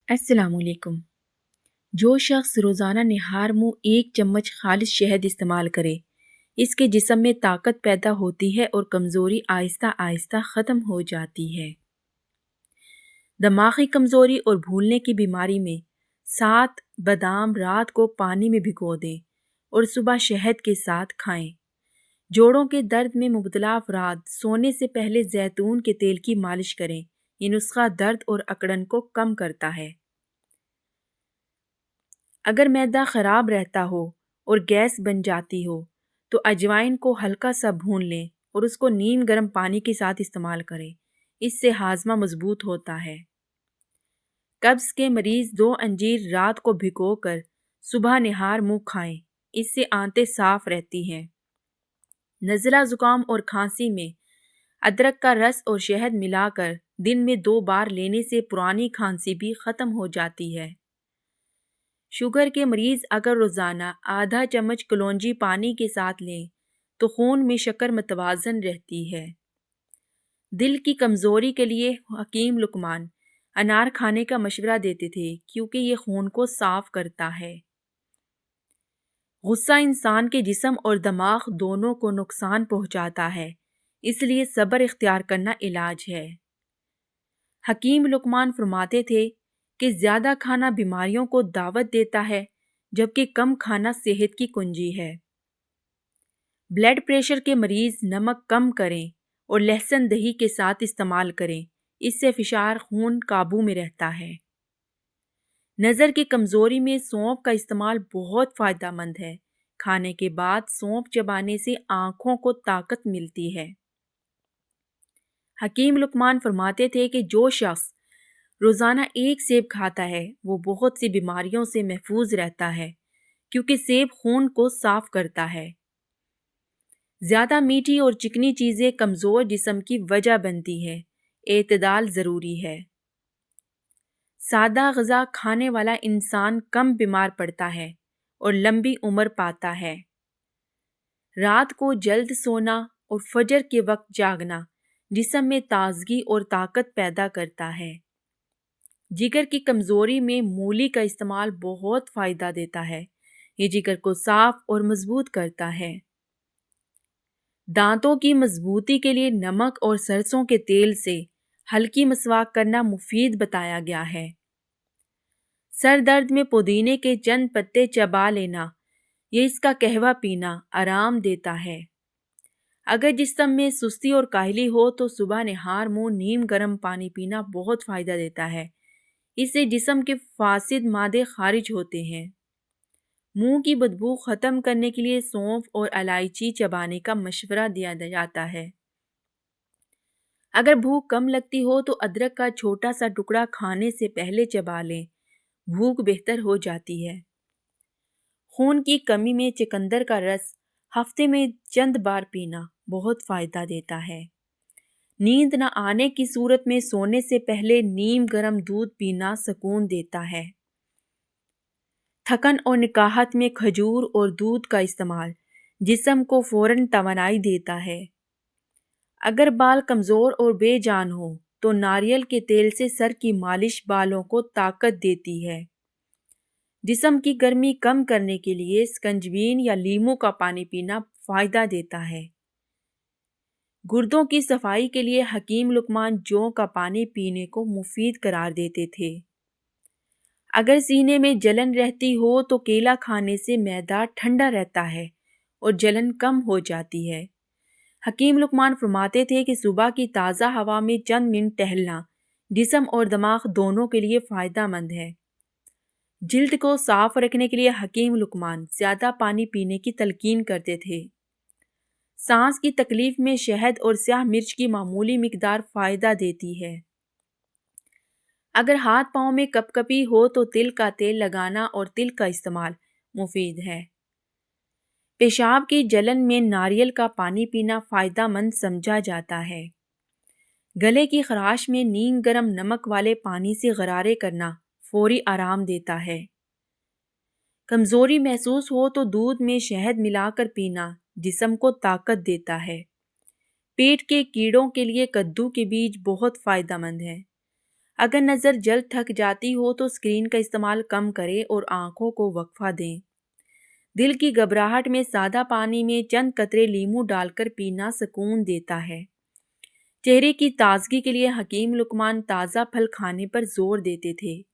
السلام علیکم۔ جو شخص روزانہ نہار منہ 1 چمچ خالص شہد استعمال کرے، اس کے جسم میں طاقت پیدا ہوتی ہے اور کمزوری آہستہ آہستہ ختم ہو جاتی ہے۔ دماغی کمزوری اور بھولنے کی بیماری میں 7 بادام رات کو پانی میں بھگو دیں اور صبح شہد کے ساتھ کھائیں۔ جوڑوں کے درد میں مبتلا افراد سونے سے پہلے زیتون کے تیل کی مالش کریں۔ یہ نسخہ درد اور اکڑن کو کم کرتا ہے۔ اگر معدہ خراب رہتا ہو اور گیس بن جاتی ہو تو اجوائن کو ہلکا سا بھون لیں اور اس کو نیم گرم پانی کے ساتھ استعمال کریں۔ اس سے ہاضمہ مضبوط ہوتا ہے۔ قبض کے مریض 2 انجیر رات کو بھگو کر صبح نہار منہ کھائیں۔ اس سے آنتیں صاف رہتی ہیں۔ نزلہ زکام اور کھانسی میں ادرک کا رس اور شہد ملا کر دن میں 2 بار لینے سے پرانی کھانسی بھی ختم ہو جاتی ہے۔ شوگر کے مریض اگر روزانہ آدھا چمچ کلونجی پانی کے ساتھ لیں تو خون میں شکر متوازن رہتی ہے۔ دل کی کمزوری کے لیے حکیم لقمان انار کھانے کا مشورہ دیتے تھے کیونکہ یہ خون کو صاف کرتا ہے۔ غصہ انسان کے جسم اور دماغ دونوں کو نقصان پہنچاتا ہے، اس لیے صبر اختیار کرنا علاج ہے۔ حکیم لقمان فرماتے تھے کہ زیادہ کھانا بیماریوں کو دعوت دیتا ہے جبکہ کم کھانا صحت کی کنجی ہے۔ بلڈ پریشر کے مریض نمک کم کریں اور لہسن دہی کے ساتھ استعمال کریں، اس سے فشار خون قابو میں رہتا ہے۔ نظر کی کمزوری میں سونف کا استعمال بہت فائدہ مند ہے۔ کھانے کے بعد سونف چبانے سے آنکھوں کو طاقت ملتی ہے۔ حکیم لقمان فرماتے تھے کہ جو شخص روزانہ 1 سیب کھاتا ہے وہ بہت سی بیماریوں سے محفوظ رہتا ہے کیونکہ سیب خون کو صاف کرتا ہے۔ زیادہ میٹھی اور چکنی چیزیں کمزور جسم کی وجہ بنتی ہے۔ اعتدال ضروری ہے۔ سادہ غذا کھانے والا انسان کم بیمار پڑتا ہے اور لمبی عمر پاتا ہے۔ رات کو جلد سونا اور فجر کے وقت جاگنا جسم میں تازگی اور طاقت پیدا کرتا ہے۔ جگر کی کمزوری میں مولی کا استعمال بہت فائدہ دیتا ہے۔ یہ جگر کو صاف اور مضبوط کرتا ہے۔ دانتوں کی مضبوطی کے لیے نمک اور سرسوں کے تیل سے ہلکی مسواک کرنا مفید بتایا گیا ہے۔ سر درد میں پودینے کے چند پتے چبا لینا یا اس کا قہوہ پینا آرام دیتا ہے۔ اگر جسم میں سستی اور کاہلی ہو تو صبح نہار منہ نیم گرم پانی پینا بہت فائدہ دیتا ہے۔ اس سے جسم کے فاسد مادے خارج ہوتے ہیں۔ منہ کی بدبو ختم کرنے کے لیے سونف اور الائچی چبانے کا مشورہ دیا جاتا ہے۔ اگر بھوک کم لگتی ہو تو ادرک کا چھوٹا سا ٹکڑا کھانے سے پہلے چبا لیں، بھوک بہتر ہو جاتی ہے۔ خون کی کمی میں چقندر کا رس ہفتے میں چند بار پینا بہت فائدہ دیتا ہے۔ نیند نہ آنے کی صورت میں سونے سے پہلے نیم گرم دودھ پینا سکون دیتا ہے۔ تھکن اور نکاہت میں کھجور اور دودھ کا استعمال جسم کو فوراً توانائی دیتا ہے۔ اگر بال کمزور اور بے جان ہو تو ناریل کے تیل سے سر کی مالش بالوں کو طاقت دیتی ہے۔ جسم کی گرمی کم کرنے کے لیے سکنجبین یا لیموں کا پانی پینا فائدہ دیتا ہے۔ گردوں کی صفائی کے لیے حکیم لقمان جو کا پانی پینے کو مفید قرار دیتے تھے۔ اگر سینے میں جلن رہتی ہو تو کیلا کھانے سے معدہ ٹھنڈا رہتا ہے اور جلن کم ہو جاتی ہے۔ حکیم لقمان فرماتے تھے کہ صبح کی تازہ ہوا میں چند منٹ ٹہلنا جسم اور دماغ دونوں کے لیے فائدہ مند ہے۔ جلد کو صاف رکھنے کے لیے حکیم لقمان زیادہ پانی پینے کی تلقین کرتے تھے۔ سانس کی تکلیف میں شہد اور سیاہ مرچ کی معمولی مقدار فائدہ دیتی ہے۔ اگر ہاتھ پاؤں میں کپ کپی ہو تو تل کا تیل لگانا اور تل کا استعمال مفید ہے۔ پیشاب کی جلن میں ناریل کا پانی پینا فائدہ مند سمجھا جاتا ہے۔ گلے کی خراش میں نیم گرم نمک والے پانی سے غرارے کرنا فوری آرام دیتا ہے۔ کمزوری محسوس ہو تو دودھ میں شہد ملا کر پینا جسم کو طاقت دیتا ہے۔ پیٹ کے کیڑوں کے لیے کدو کے بیج بہت فائدہ مند ہے۔ اگر نظر جلد تھک جاتی ہو تو اسکرین کا استعمال کم کریں اور آنکھوں کو وقفہ دیں۔ دل کی گھبراہٹ میں سادہ پانی میں چند قطرے لیموں ڈال کر پینا سکون دیتا ہے۔ چہرے کی تازگی کے لیے حکیم لقمان تازہ پھل کھانے پر زور دیتے تھے۔